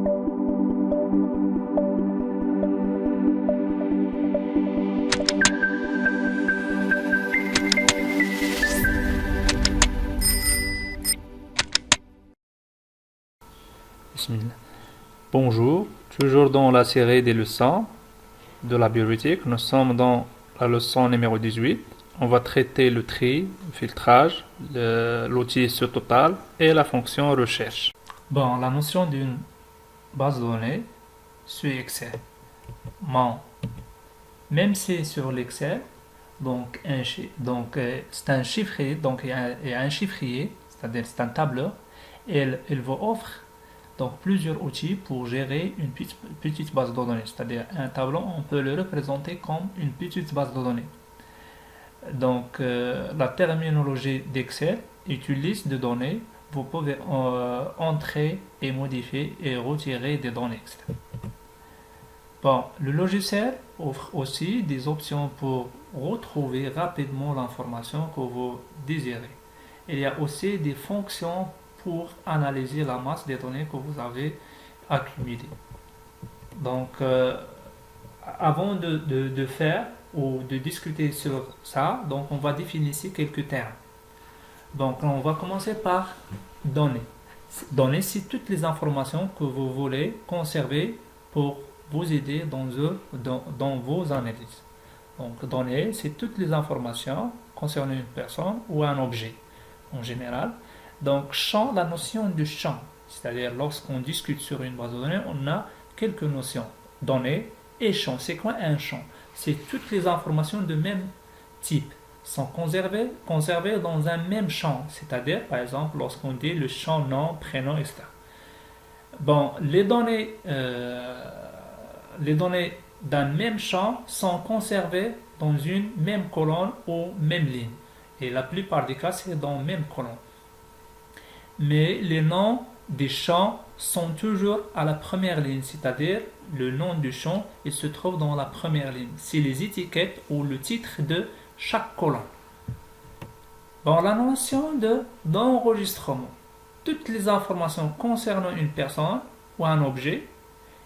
Bismillah. Bonjour, toujours dans la série des leçons de la bioéthique. Nous sommes dans la leçon numéro 18. On va traiter le tri, le filtrage, l'outil total et la fonction recherche. Bon, la notion d'une base de données sur Excel. Bon, même si sur l'Excel, donc c'est un chiffrier, donc il y a un chiffrier, c'est-à-dire c'est un tableur, et il vous offre donc plusieurs outils pour gérer une petite base de données. C'est-à-dire un tableau, on peut le représenter comme une petite base de données. Donc la terminologie d'Excel utilise des données. Vous pouvez entrer et modifier et retirer des données, etc. Bon, le logiciel offre aussi des options pour retrouver rapidement l'information que vous désirez. Il y a aussi des fonctions pour analyser la masse des données que vous avez accumulées. Donc, avant de faire ou de discuter sur ça, donc on va définir ici quelques termes. Donc, on va commencer par données. Données, c'est toutes les informations que vous voulez conserver pour vous aider dans vos analyses. Donc, données, c'est toutes les informations concernant une personne ou un objet en général. Donc, champ, la notion de champ, c'est-à-dire lorsqu'on discute sur une base de données, on a quelques notions. Données et champ. C'est quoi un champ? C'est toutes les informations de même type sont conservées dans un même champ, c'est-à-dire, par exemple, lorsqu'on dit le champ nom, prénom, etc. Bon, les données d'un même champ sont conservées dans une même colonne ou même ligne. Et la plupart des cas, c'est dans la même colonne. Mais les noms des champs sont toujours à la première ligne, c'est-à-dire le nom du champ, il se trouve dans la première ligne. C'est les étiquettes ou le titre de chaque colonne. Bon, la notion d'enregistrement. Toutes les informations concernant une personne ou un objet,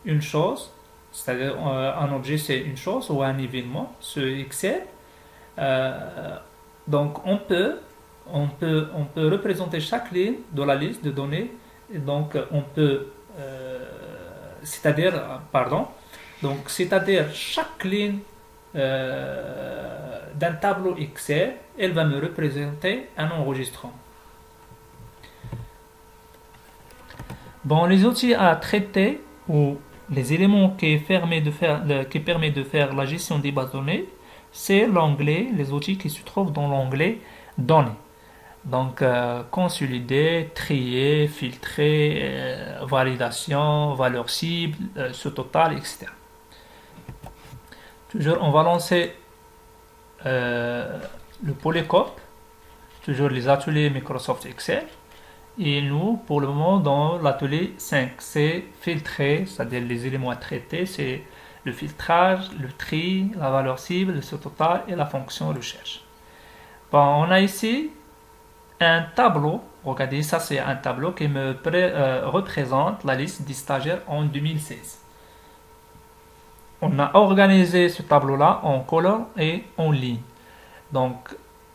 une chose, c'est-à-dire un objet c'est une chose ou un événement sur Excel. Donc on peut représenter chaque ligne de la liste de données. Et donc on peut, c'est-à-dire chaque ligne d'un tableau Excel, elle va me représenter un enregistrement. Bon, les outils à traiter ou les éléments qui permettent de faire la gestion des bases de données, c'est l'onglet, les outils qui se trouvent dans l'onglet données. Donc, consolider, trier, filtrer, validation, valeur cible, total, etc. Toujours, on va lancer le Polycop, toujours les ateliers Microsoft Excel. Et nous, pour le moment, dans l'atelier 5, c'est filtrer, c'est-à-dire les éléments à traiter, c'est le filtrage, le tri, la valeur cible, le total et la fonction recherche. Bon, on a ici un tableau. Regardez, ça c'est un tableau qui me représente la liste des stagiaires en 2016. On a organisé ce tableau-là en colonne et en ligne. Donc,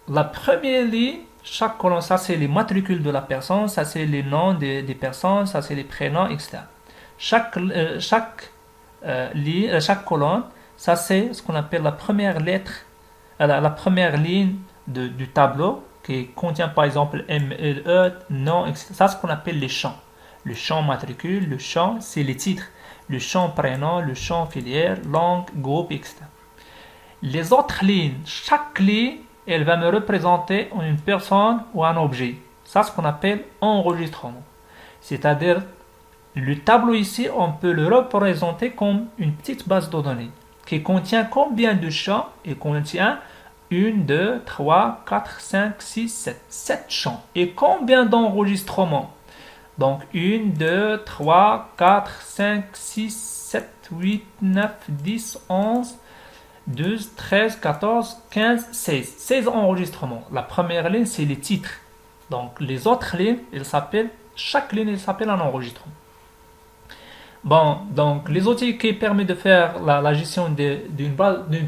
la première ligne, chaque colonne, ça c'est les matricules de la personne, ça c'est les noms des personnes, ça c'est les prénoms, etc. Chaque colonne, ça c'est ce qu'on appelle la première lettre, la première ligne du tableau qui contient par exemple MLE, nom, etc. Ça c'est ce qu'on appelle les champs. Le champ matricule, le champ c'est les titres, le champ prénom, le champ filière, langue, groupe, etc. Les autres lignes, chaque ligne, elle va me représenter une personne ou un objet. Ça, c'est ce qu'on appelle enregistrement. C'est-à-dire, le tableau ici, on peut le représenter comme une petite base de données qui contient combien de champs? Il contient 1, 2, 3, 4, 5, 6, 7. 7 champs. Et combien d'enregistrements? Donc, 1, 2, 3, 4, 5, 6, 7, 8, 9, 10, 11... 12, 13, 14, 15, 16. 16 enregistrements. La première ligne, c'est les titres. Donc, les autres lignes, chaque ligne, elle s'appelle un enregistrement. Bon, donc les outils qui permettent de faire la gestion d'une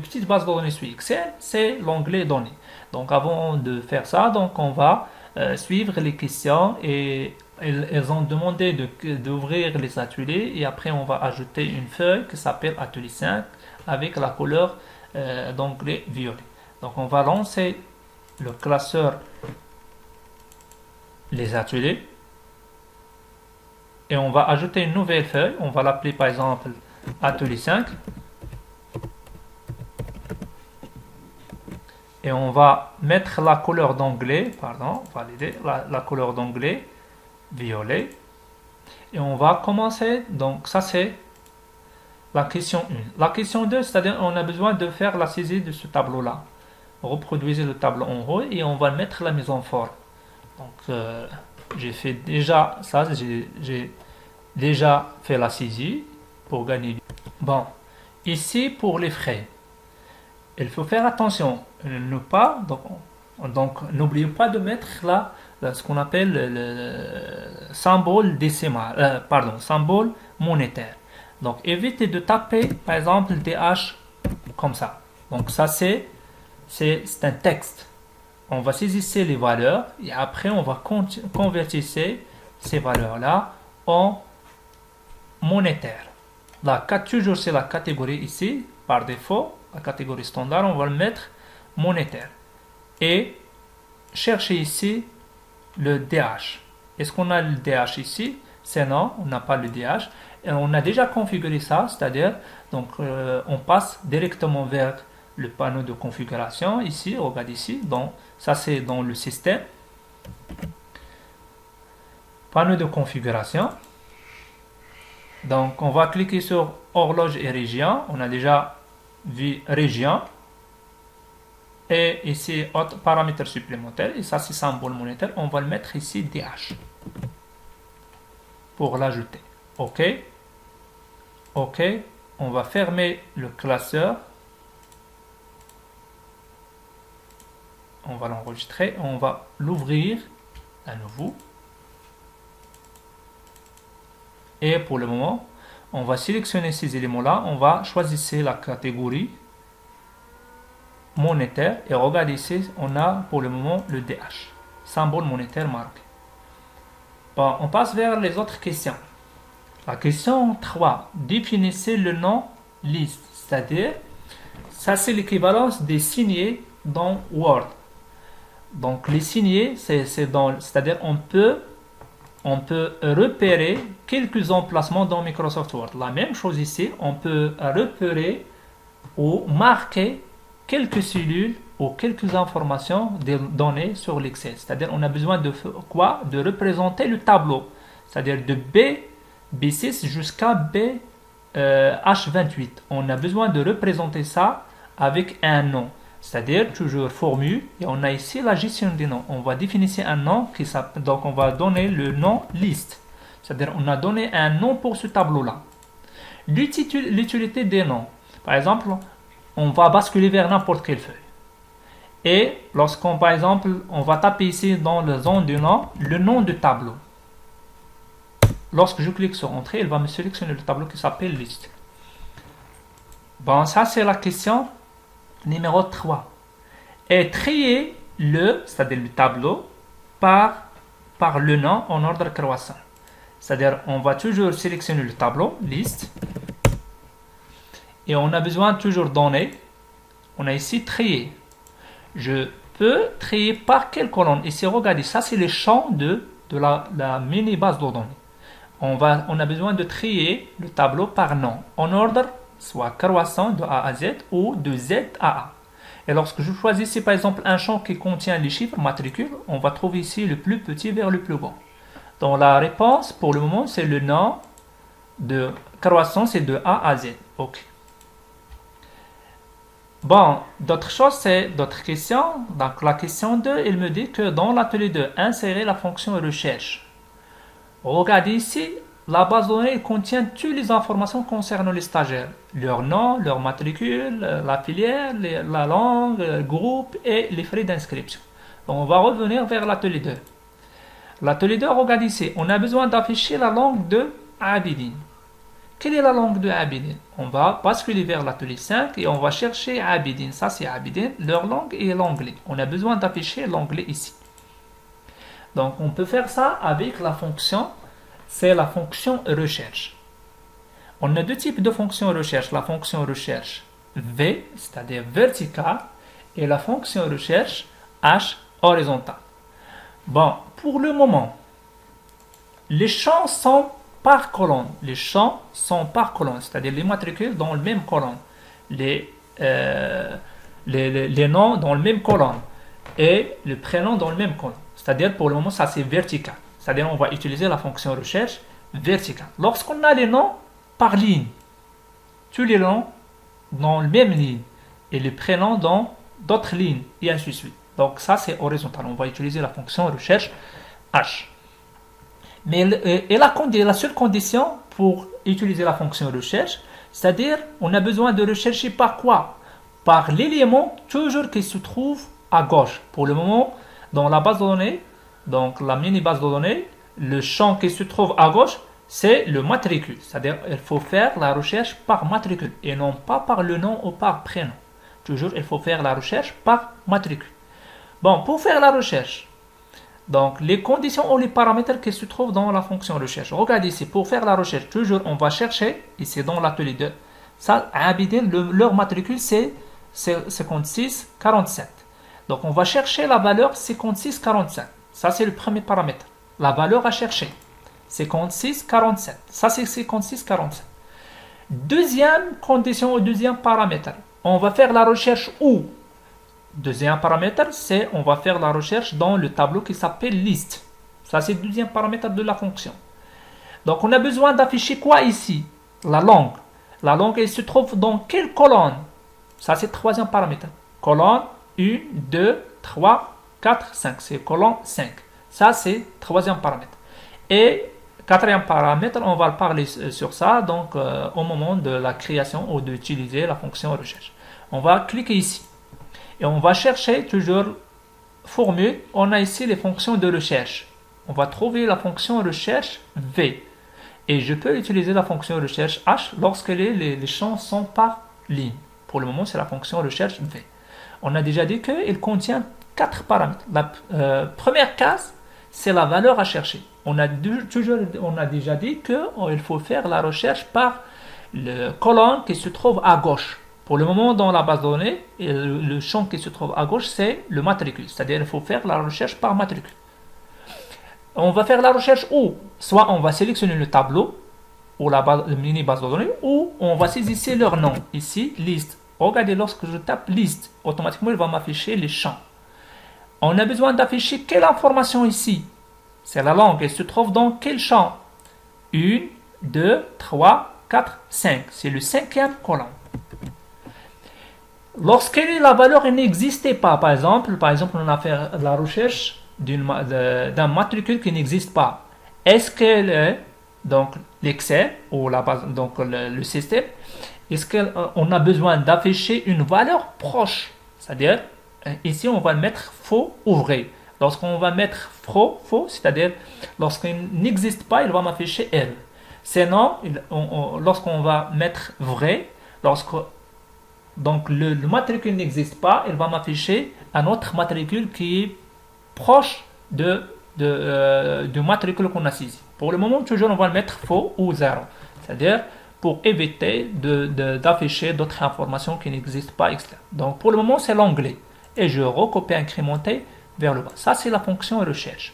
petite base de données sur Excel, c'est l'onglet données. Donc avant de faire ça, donc on va suivre les questions et elles ont demandé d'ouvrir les ateliers et après on va ajouter une feuille qui s'appelle atelier 5 avec la couleur d'onglet violet. Donc on va lancer le classeur les ateliers et on va ajouter une nouvelle feuille. On va l'appeler par exemple atelier 5 et on va mettre la couleur d'onglet, pardon, valider la couleur d'onglet violet et on va commencer. Donc ça c'est la question 1. La question 2, c'est-à-dire on a besoin de faire la saisie de ce tableau là. Reproduisez le tableau en haut et on va mettre la mise en forme. Donc j'ai fait déjà ça, j'ai déjà fait la saisie pour gagner. Bon, ici pour les frais, il faut faire attention, ne pas donc n'oubliez pas de mettre là ce qu'on appelle le symbole décimal, pardon, symbole monétaire. Donc évitez de taper par exemple DH comme ça. Donc ça c'est un texte. On va saisir les valeurs et après on va convertir ces valeurs-là en monétaire. Toujours c'est la catégorie ici, par défaut, la catégorie standard, on va le mettre monétaire. Et chercher ici le DH. Est-ce qu'on a le DH ici? C'est non, on n'a pas le DH. Et on a déjà configuré ça, c'est-à-dire, donc on passe directement vers le panneau de configuration ici, regarde ici, donc ça c'est dans le système. Panneau de configuration. Donc on va cliquer sur horloge et région. On a déjà vu région. Et ici, autre paramètre supplémentaire. Et ça c'est symbole monétaire. On va le mettre ici DH. Pour l'ajouter. OK. OK. On va fermer le classeur. On va l'enregistrer. On va l'ouvrir à nouveau. Et pour le moment, on va sélectionner ces éléments-là. On va choisir la catégorie monétaire. Et regardez ici, on a pour le moment le DH. Symbole monétaire marqué. Bon, on passe vers les autres questions. La question 3. Définissez le nom liste. C'est-à-dire, ça c'est l'équivalence des signés dans Word. Donc les signés, c'est-à-dire on peut repérer quelques emplacements dans Microsoft Word. La même chose ici, on peut repérer ou marquer quelques cellules ou quelques informations données sur l'Excel. C'est-à-dire on a besoin de quoi? De représenter le tableau. C'est-à-dire de B6 jusqu'à H28. On a besoin de représenter ça avec un nom. C'est-à-dire toujours formule et on a ici la gestion des noms. On va définir un nom donc on va donner le nom liste. C'est-à-dire on a donné un nom pour ce tableau-là. L'utilité des noms. Par exemple, on va basculer vers n'importe quelle feuille. Et lorsqu'on, par exemple, on va taper ici dans la zone du nom, le nom du tableau. Lorsque je clique sur Entrée, il va me sélectionner le tableau qui s'appelle liste. Bon, ça c'est la question numéro 3. Et trier c'est-à-dire le tableau, par le nom en ordre croissant. C'est-à-dire, on va toujours sélectionner le tableau, liste. Et on a besoin toujours donner. On a ici trier. Je peux trier par quelle colonne? Ici, regardez, ça c'est le champ de la mini base de données. On a besoin de trier le tableau par nom, en ordre soit croissant de A à Z ou de Z à A. Et lorsque je choisis ici par exemple un champ qui contient les chiffres matricules, on va trouver ici le plus petit vers le plus grand. Donc la réponse pour le moment c'est le nom de croissant, c'est de A à Z. Ok. Bon, d'autres questions. Donc la question 2, il me dit que dans l'atelier 2, insérer la fonction recherche. Regardez ici, la base de données contient toutes les informations concernant les stagiaires. Leur nom, leur matricule, la filière, la langue, le groupe et les frais d'inscription. Donc on va revenir vers l'atelier 2. L'atelier 2, regardez ici, on a besoin d'afficher la langue de Abidine. quelle est la langue de Abidin? On va basculer vers l'atelier 5 et on va chercher Abidin. Ça, c'est Abidin. Leur langue est l'anglais. On a besoin d'afficher l'anglais ici. Donc, on peut faire ça avec la fonction, c'est la fonction recherche. On a deux types de fonctions recherche. La fonction recherche V, c'est-à-dire verticale, et la fonction recherche H, horizontale. Bon, pour le moment, les champs sont par colonne. Les champs sont par colonne, c'est-à-dire les matricules dans le même colonne. Les noms dans le même colonne. Et le prénom dans le même colonne. C'est-à-dire, pour le moment, ça c'est vertical. C'est-à-dire, on va utiliser la fonction recherche verticale. Lorsqu'on a les noms par ligne, tous les noms dans la même ligne, et les prénoms dans d'autres lignes, et ainsi de suite. Donc, ça c'est horizontal. On va utiliser la fonction recherche H. Mais la seule condition pour utiliser la fonction recherche, c'est-à-dire, on a besoin de rechercher par quoi? Par l'élément toujours qui se trouve à gauche. Pour le moment, dans la base de données, donc la mini base de données, le champ qui se trouve à gauche, c'est le matricule. C'est-à-dire, il faut faire la recherche par matricule et non pas par le nom ou par prénom. Toujours, il faut faire la recherche par matricule. Bon, pour faire la recherche, donc les conditions ou les paramètres qui se trouvent dans la fonction recherche. Regardez ici, pour faire la recherche, toujours, on va chercher, ici dans l'atelier 2, ça, Abidin, leur matricule, c'est 5647. Donc, on va chercher la valeur 5647. Ça, c'est le premier paramètre. La valeur à chercher. 5647. Ça, c'est 5647. Deuxième condition ou deuxième paramètre. On va faire la recherche où? Deuxième paramètre, c'est on va faire la recherche dans le tableau qui s'appelle liste. Ça, c'est le deuxième paramètre de la fonction. Donc, on a besoin d'afficher quoi ici? La langue. La langue, elle se trouve dans quelle colonne? Ça, c'est le troisième paramètre. Colonne 1, 2, 3, 4, 5. C'est colonne 5. Ça, c'est le troisième paramètre. Et quatrième paramètre, on va parler sur ça donc au moment de la création ou d'utiliser la fonction recherche. On va cliquer ici. Et on va chercher toujours formule. On a ici les fonctions de recherche. On va trouver la fonction recherche V. Et je peux utiliser la fonction recherche H lorsque les champs sont par ligne. Pour le moment, c'est la fonction recherche V. On a déjà dit qu'il contient 4 paramètres. La première case, c'est la valeur à chercher. On a déjà dit qu'il faut faire la recherche par le colonne qui se trouve à gauche. Pour le moment, dans la base de données, le champ qui se trouve à gauche, c'est le matricule. C'est-à-dire qu'il faut faire la recherche par matricule. On va faire la recherche où? Soit on va sélectionner le tableau, ou la mini base de données, ou on va saisir leur nom. Ici, liste. Regardez, lorsque je tape liste, automatiquement, il va m'afficher les champs. On a besoin d'afficher quelle information ici? C'est la langue. Elle se trouve dans quel champ? 1, 2, 3, 4, 5. C'est le cinquième colonne. Lorsque la valeur n'existait pas, par exemple, on a fait la recherche d'un matricule qui n'existe pas. Est-ce que donc l'excès ou la base, donc le système, est-ce qu'on a besoin d'afficher une valeur proche? C'est-à-dire, ici, on va mettre faux ou vrai. Lorsqu'on va mettre faux, c'est-à-dire, lorsqu'il n'existe pas, il va m'afficher R. Sinon, lorsqu'on va mettre vrai, donc le matricule n'existe pas, il va m'afficher un autre matricule qui est proche du matricule qu'on a saisi. Pour le moment, toujours, on va le mettre faux ou 0. C'est-à-dire, pour éviter d'afficher d'autres informations qui n'existent pas, etc. Donc, pour le moment, c'est l'anglais. Et je recopie incrémenté vers le bas. Ça, c'est la fonction recherche.